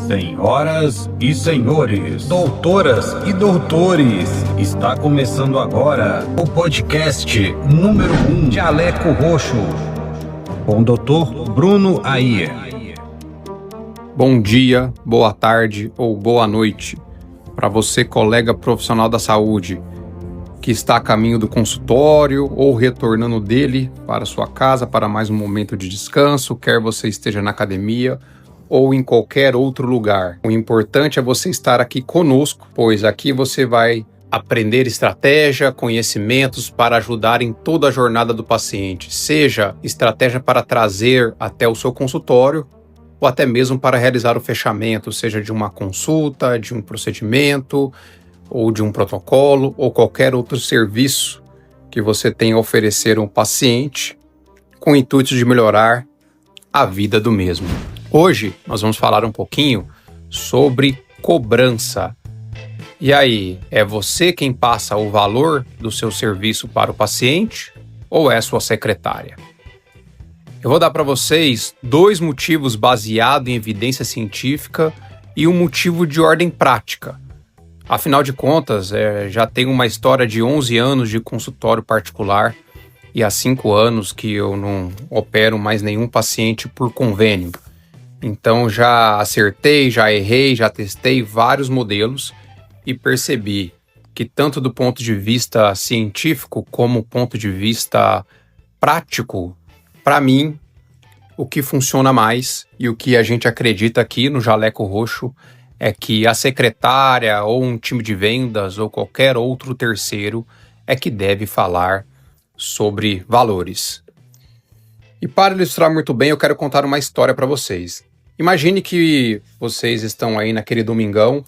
Senhoras e senhores, doutoras e doutores, está começando agora o podcast número 1 Jaleco Roxo, com o Dr. Bruno Ayer. Bom dia, boa tarde ou boa noite para você, colega profissional da saúde, que está a caminho do consultório ou retornando dele para sua casa para mais um momento de descanso, quer você esteja na academia ou em qualquer outro lugar. O importante é você estar aqui conosco, pois aqui você vai aprender estratégia, conhecimentos para ajudar em toda a jornada do paciente, seja estratégia para trazer até o seu consultório ou até mesmo para realizar o fechamento, seja de uma consulta, de um procedimento ou de um protocolo ou qualquer outro serviço que você tenha a oferecer a um paciente com o intuito de melhorar a vida do mesmo. Hoje nós vamos falar um pouquinho sobre cobrança. E aí, é você quem passa o valor do seu serviço para o paciente ou é sua secretária? Eu vou dar para vocês 2 motivos baseados em evidência científica e um motivo de ordem prática. Afinal de contas, já tenho uma história de 11 anos de consultório particular e há 5 anos que eu não opero mais nenhum paciente por convênio. Então já acertei, já errei, já testei vários modelos e percebi que tanto do ponto de vista científico como ponto de vista prático, para mim, o que funciona mais e o que a gente acredita aqui no Jaleco Roxo é que a secretária ou um time de vendas ou qualquer outro terceiro é que deve falar sobre valores. E para ilustrar muito bem, eu quero contar uma história para vocês. Imagine que vocês estão aí naquele domingão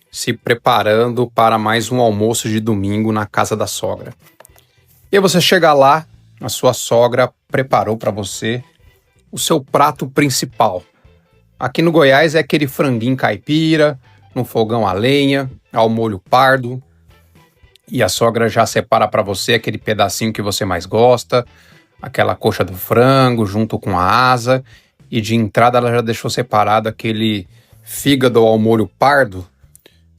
se preparando para mais um almoço de domingo na casa da sogra. E aí você chega lá, a sua sogra preparou para você o seu prato principal. Aqui no Goiás é aquele franguinho caipira, no fogão a lenha, ao molho pardo. E a sogra já separa para você aquele pedacinho que você mais gosta, aquela coxa do frango junto com a asa. E de entrada ela já deixou separado aquele fígado ao molho pardo,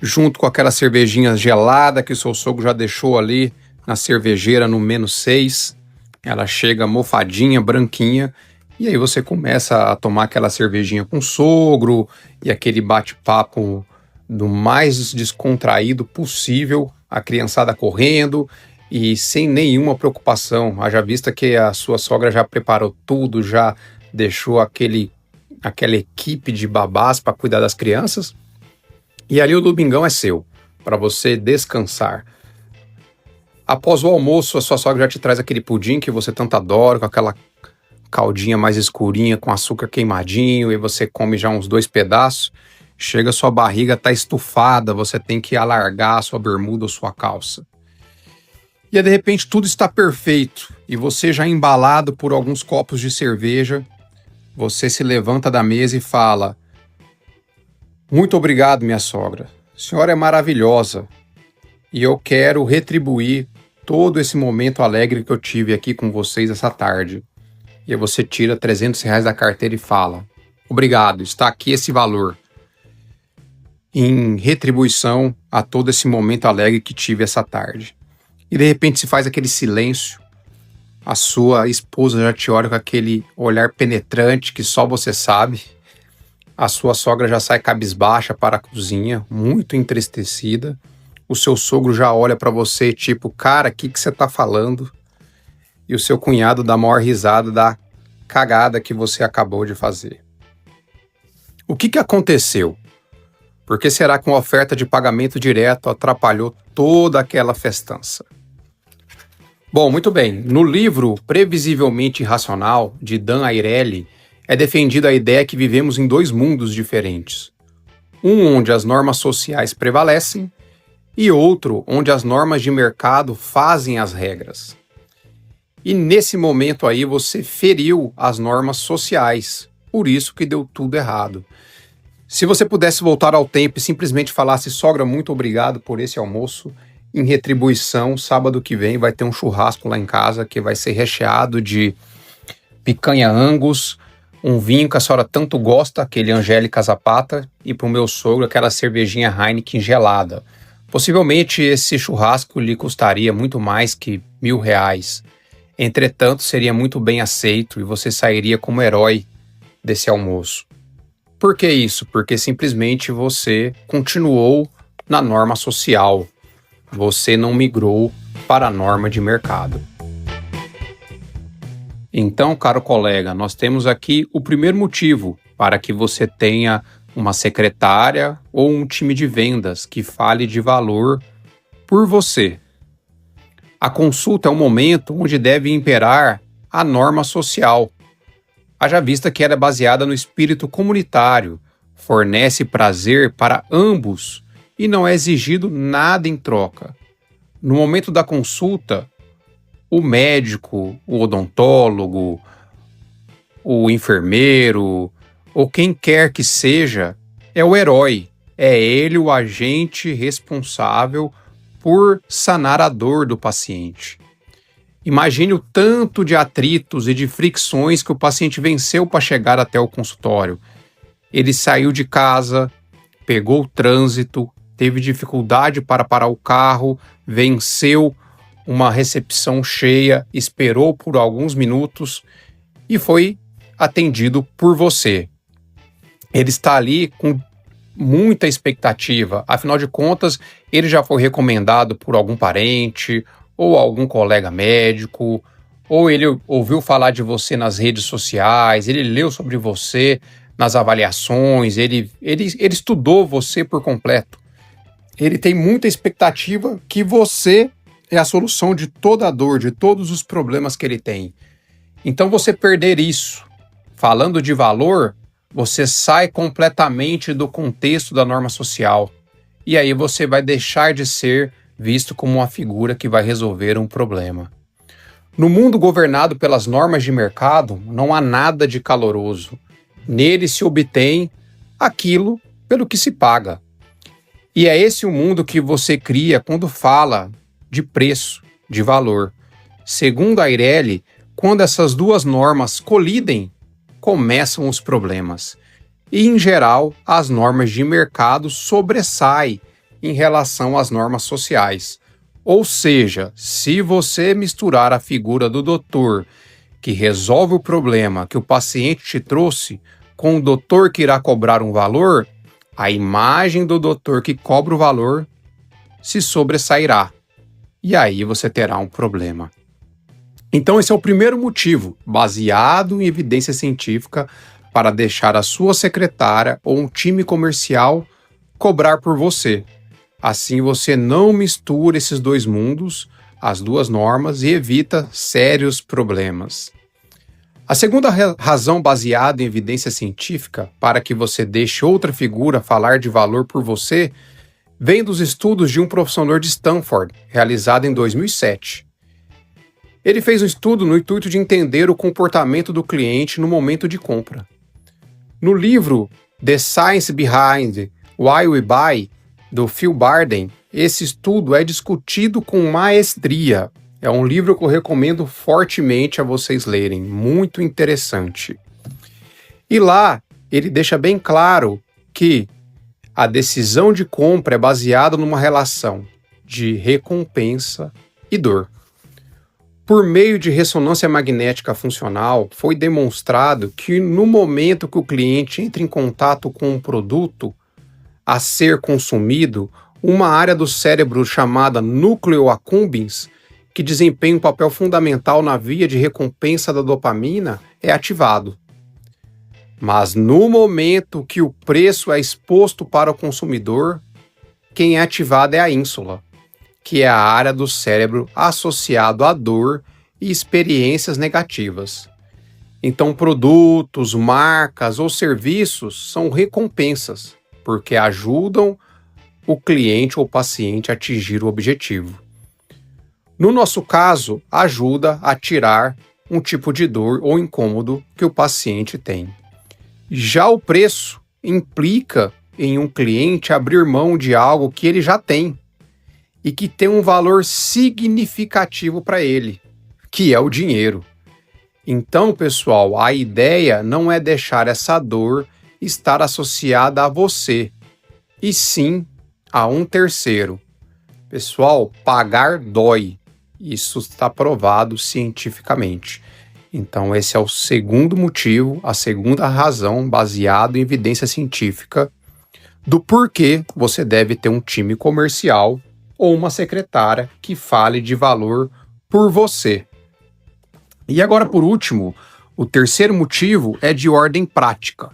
junto com aquela cervejinha gelada que o seu sogro já deixou ali na cervejeira no -6. Ela chega mofadinha, branquinha, e aí você começa a tomar aquela cervejinha com o sogro e aquele bate-papo do mais descontraído possível, a criançada correndo e sem nenhuma preocupação, haja vista que a sua sogra já preparou tudo, já deixou aquela equipe de babás para cuidar das crianças, e ali o domingão é seu, para você descansar. Após o almoço, a sua sogra já te traz aquele pudim que você tanto adora, com aquela caldinha mais escurinha, com açúcar queimadinho, e você come já uns 2 pedaços, chega, sua barriga tá estufada, você tem que alargar a sua bermuda ou sua calça. E aí, de repente, tudo está perfeito, e você já embalado por alguns copos de cerveja, você se levanta da mesa e fala: "Muito obrigado, minha sogra. A senhora é maravilhosa. E eu quero retribuir todo esse momento alegre que eu tive aqui com vocês essa tarde." E aí você tira R$300 da carteira e fala: "Obrigado, está aqui esse valor em retribuição a todo esse momento alegre que tive essa tarde." E de repente se faz aquele silêncio. A sua esposa já te olha com aquele olhar penetrante que só você sabe. A sua sogra já sai cabisbaixa para a cozinha, muito entristecida. O seu sogro já olha para você tipo: "Cara, o que você tá falando?" E o seu cunhado dá a maior risada da cagada que você acabou de fazer. O que aconteceu? Por que será que uma oferta de pagamento direto atrapalhou toda aquela festança? Bom, muito bem. No livro Previsivelmente Irracional, de Dan Ariely, é defendida a ideia que vivemos em 2 mundos diferentes. Um onde as normas sociais prevalecem e outro onde as normas de mercado fazem as regras. E nesse momento aí você feriu as normas sociais, por isso que deu tudo errado. Se você pudesse voltar ao tempo e simplesmente falasse: "Sogra, muito obrigado por esse almoço. Em retribuição, sábado que vem vai ter um churrasco lá em casa que vai ser recheado de picanha Angus, um vinho que a senhora tanto gosta, aquele Angélica Zapata, e para o meu sogro aquela cervejinha Heineken gelada. Possivelmente esse churrasco lhe custaria muito mais que R$ 1.000. Entretanto, seria muito bem aceito e você sairia como herói desse almoço. Por que isso? Porque simplesmente você continuou na norma social. Você não migrou para a norma de mercado. Então, caro colega, nós temos aqui o primeiro motivo para que você tenha uma secretária ou um time de vendas que fale de valor por você. A consulta é um momento onde deve imperar a norma social. Haja vista que ela é baseada no espírito comunitário, fornece prazer para ambos e não é exigido nada em troca. No momento da consulta, o médico, o odontólogo, o enfermeiro ou quem quer que seja é o herói. É ele o agente responsável por sanar a dor do paciente. Imagine o tanto de atritos e de fricções que o paciente venceu para chegar até o consultório. Ele saiu de casa, pegou o trânsito, teve dificuldade para parar o carro, venceu uma recepção cheia, esperou por alguns minutos e foi atendido por você. Ele está ali com muita expectativa, afinal de contas, ele já foi recomendado por algum parente ou algum colega médico, ou ele ouviu falar de você nas redes sociais, ele leu sobre você nas avaliações, ele estudou você por completo. Ele tem muita expectativa que você é a solução de toda a dor, de todos os problemas que ele tem. Então você perder isso, falando de valor, você sai completamente do contexto da norma social. E aí você vai deixar de ser visto como uma figura que vai resolver um problema. No mundo governado pelas normas de mercado, não há nada de caloroso. Nele se obtém aquilo pelo que se paga. E é esse o mundo que você cria quando fala de preço, de valor. Segundo a Eireli, quando essas duas normas colidem, começam os problemas. E, em geral, as normas de mercado sobressaem em relação às normas sociais. Ou seja, se você misturar a figura do doutor que resolve o problema que o paciente te trouxe com o doutor que irá cobrar um valor, a imagem do doutor que cobra o valor se sobressairá. E aí você terá um problema. Então esse é o primeiro motivo, baseado em evidência científica, para deixar a sua secretária ou um time comercial cobrar por você. Assim você não mistura esses dois mundos, as duas normas, e evita sérios problemas. A segunda razão baseada em evidência científica para que você deixe outra figura falar de valor por você vem dos estudos de um professor de Stanford, realizado em 2007. Ele fez um estudo no intuito de entender o comportamento do cliente no momento de compra. No livro The Science Behind Why We Buy, do Phil Barden, esse estudo é discutido com maestria. É um livro que eu recomendo fortemente a vocês lerem, muito interessante. E lá ele deixa bem claro que a decisão de compra é baseada numa relação de recompensa e dor. Por meio de ressonância magnética funcional, foi demonstrado que no momento que o cliente entra em contato com um produto a ser consumido, uma área do cérebro chamada núcleo accumbens, que desempenha um papel fundamental na via de recompensa da dopamina, é ativado. Mas no momento que o preço é exposto para o consumidor, quem é ativado é a ínsula, que é a área do cérebro associado à dor e experiências negativas. Então, produtos, marcas ou serviços são recompensas, porque ajudam o cliente ou o paciente a atingir o objetivo. No nosso caso, ajuda a tirar um tipo de dor ou incômodo que o paciente tem. Já o preço implica em um cliente abrir mão de algo que ele já tem e que tem um valor significativo para ele, que é o dinheiro. Então, pessoal, a ideia não é deixar essa dor estar associada a você, e sim a um terceiro. Pessoal, pagar dói. Isso está provado cientificamente. Então, esse é o segundo motivo, a segunda razão, baseado em evidência científica, do porquê você deve ter um time comercial ou uma secretária que fale de valor por você. E agora, por último, o terceiro motivo é de ordem prática.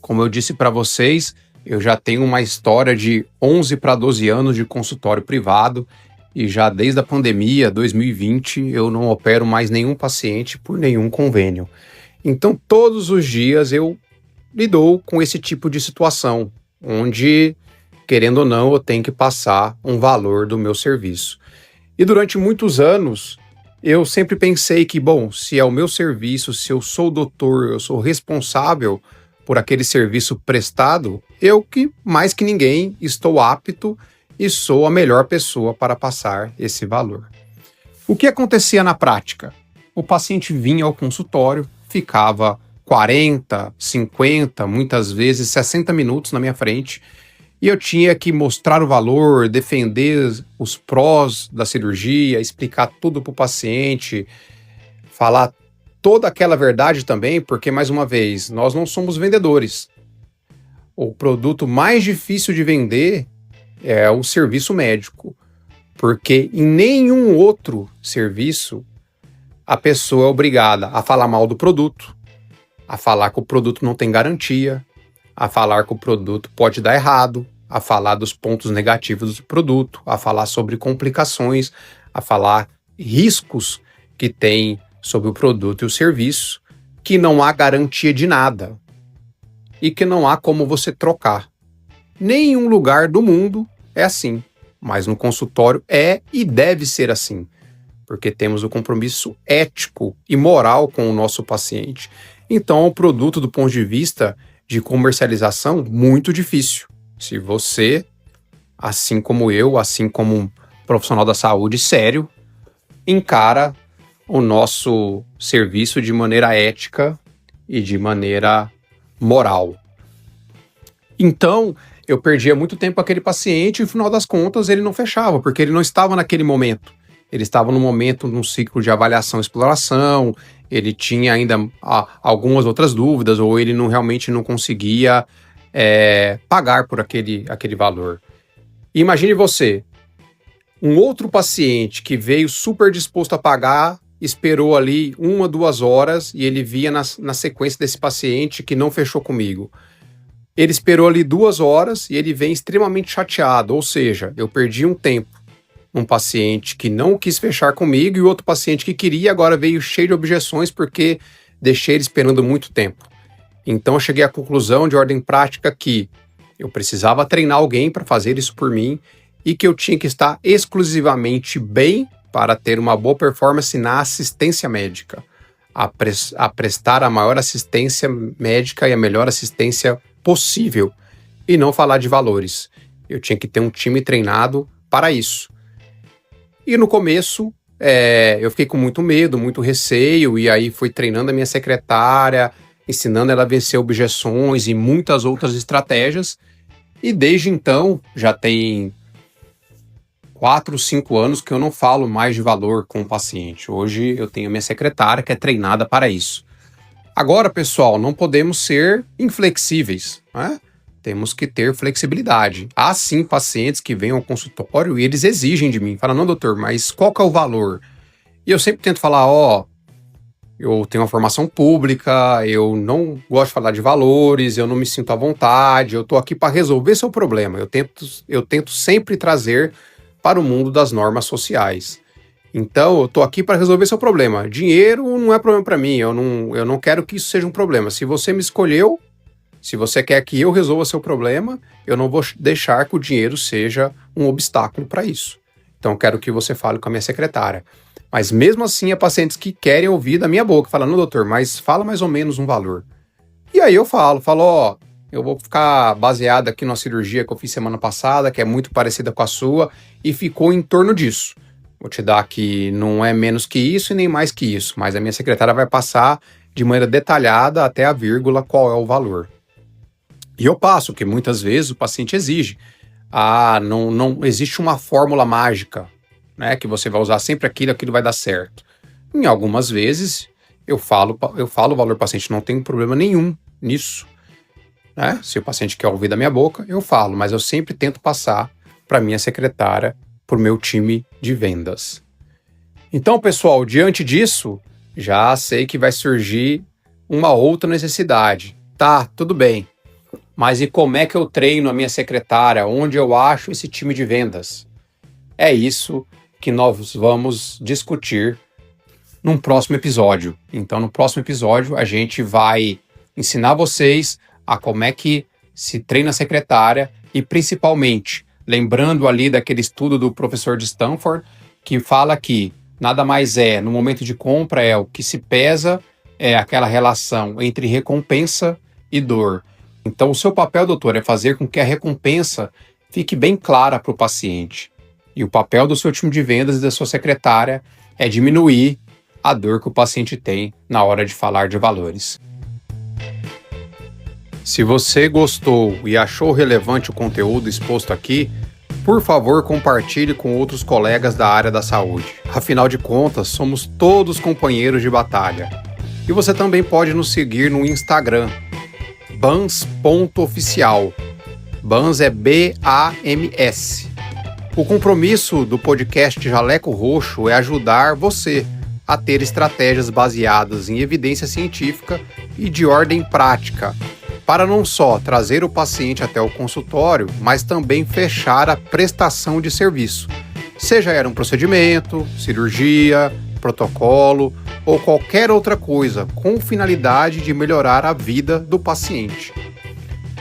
Como eu disse para vocês, eu já tenho uma história de 11 para 12 anos de consultório privado e já desde a pandemia, 2020, eu não opero mais nenhum paciente por nenhum convênio. Então, todos os dias eu lido com esse tipo de situação, onde, querendo ou não, eu tenho que passar um valor do meu serviço. E durante muitos anos, eu sempre pensei que, bom, se é o meu serviço, se eu sou doutor, eu sou responsável por aquele serviço prestado, eu que, mais que ninguém, estou apto e sou a melhor pessoa para passar esse valor. O que acontecia na prática? O paciente vinha ao consultório, ficava 40, 50, muitas vezes 60 minutos na minha frente, e eu tinha que mostrar o valor, defender os prós da cirurgia, explicar tudo para o paciente, falar toda aquela verdade também, porque, mais uma vez, nós não somos vendedores. O produto mais difícil de vender é o serviço médico, porque em nenhum outro serviço a pessoa é obrigada a falar mal do produto, a falar que o produto não tem garantia, a falar que o produto pode dar errado, a falar dos pontos negativos do produto, a falar sobre complicações, a falar riscos que tem sobre o produto e o serviço, que não há garantia de nada e que não há como você trocar. Nenhum lugar do mundo é assim, mas no consultório é e deve ser assim, porque temos o compromisso ético e moral com o nosso paciente. Então, é um produto do ponto de vista de comercialização muito difícil. Se você, assim como eu, assim como um profissional da saúde sério, encara o nosso serviço de maneira ética e de maneira moral. Então, eu perdia muito tempo com aquele paciente e, no final das contas, ele não fechava, porque ele não estava naquele momento. Ele estava no momento, num ciclo de avaliação e exploração, ele tinha ainda algumas outras dúvidas, ou ele realmente não conseguia pagar por aquele valor. E imagine você, um outro paciente que veio super disposto a pagar, esperou ali 1 a 2 horas e ele via na sequência desse paciente que não fechou comigo. Ele esperou ali 2 horas e ele vem extremamente chateado, ou seja, eu perdi um tempo. Um paciente que não quis fechar comigo e outro paciente que queria agora veio cheio de objeções porque deixei ele esperando muito tempo. Então eu cheguei à conclusão de ordem prática que eu precisava treinar alguém para fazer isso por mim e que eu tinha que estar exclusivamente bem para ter uma boa performance na assistência médica, a prestar a maior assistência médica e a melhor assistência possível e não falar de valores. Eu tinha que ter um time treinado para isso. E no começo eu fiquei com muito medo, muito receio, e aí fui treinando a minha secretária, ensinando ela a vencer objeções e muitas outras estratégias. E desde então, já tem 4, 5 anos que eu não falo mais de valor com o paciente. Hoje eu tenho a minha secretária que é treinada para isso. Agora, pessoal, não podemos ser inflexíveis, né? Temos que ter flexibilidade. Há sim pacientes que vêm ao consultório e eles exigem de mim. Falam, não, doutor, mas qual que é o valor? E eu sempre tento falar, eu tenho uma formação pública, eu não gosto de falar de valores, eu não me sinto à vontade, eu estou aqui para resolver seu problema. Eu tento sempre trazer para o mundo das normas sociais. Então, eu estou aqui para resolver seu problema. Dinheiro não é problema para mim, eu não quero que isso seja um problema. Se você me escolheu, se você quer que eu resolva seu problema, eu não vou deixar que o dinheiro seja um obstáculo para isso. Então, eu quero que você fale com a minha secretária. Mas mesmo assim, há pacientes que querem ouvir da minha boca, falam, não, doutor, mas fala mais ou menos um valor. E aí eu falo, eu vou ficar baseado aqui numa cirurgia que eu fiz semana passada, que é muito parecida com a sua, e ficou em torno disso. Vou te dar que não é menos que isso e nem mais que isso, mas a minha secretária vai passar de maneira detalhada até a vírgula qual é o valor. E eu passo, que muitas vezes o paciente exige. Não existe uma fórmula mágica, né, que você vai usar sempre aquilo vai dar certo. Em algumas vezes, eu falo o valor do paciente, não tem problema nenhum nisso. Né? Se o paciente quer ouvir da minha boca, eu falo, mas eu sempre tento passar para minha secretária, para o meu time de vendas. Então, pessoal, diante disso, já sei que vai surgir uma outra necessidade. Tá, tudo bem. Mas e como é que eu treino a minha secretária? Onde eu acho esse time de vendas? É isso que nós vamos discutir num próximo episódio. Então, no próximo episódio, a gente vai ensinar vocês a como é que se treina a secretária e, principalmente, lembrando ali daquele estudo do professor de Stanford, que fala que nada mais no momento de compra, o que se pesa é aquela relação entre recompensa e dor. Então, o seu papel, doutor, é fazer com que a recompensa fique bem clara para o paciente. E o papel do seu time de vendas e da sua secretária é diminuir a dor que o paciente tem na hora de falar de valores. Se você gostou e achou relevante o conteúdo exposto aqui, por favor, compartilhe com outros colegas da área da saúde. Afinal de contas, somos todos companheiros de batalha. E você também pode nos seguir no Instagram, bans.oficial. Bans é B-A-M-S. O compromisso do podcast Jaleco Roxo é ajudar você a ter estratégias baseadas em evidência científica e de ordem prática, para não só trazer o paciente até o consultório, mas também fechar a prestação de serviço, seja era um procedimento, cirurgia, protocolo ou qualquer outra coisa, com finalidade de melhorar a vida do paciente.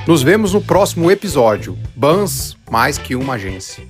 Nos vemos no próximo episódio. Bans, mais que uma agência.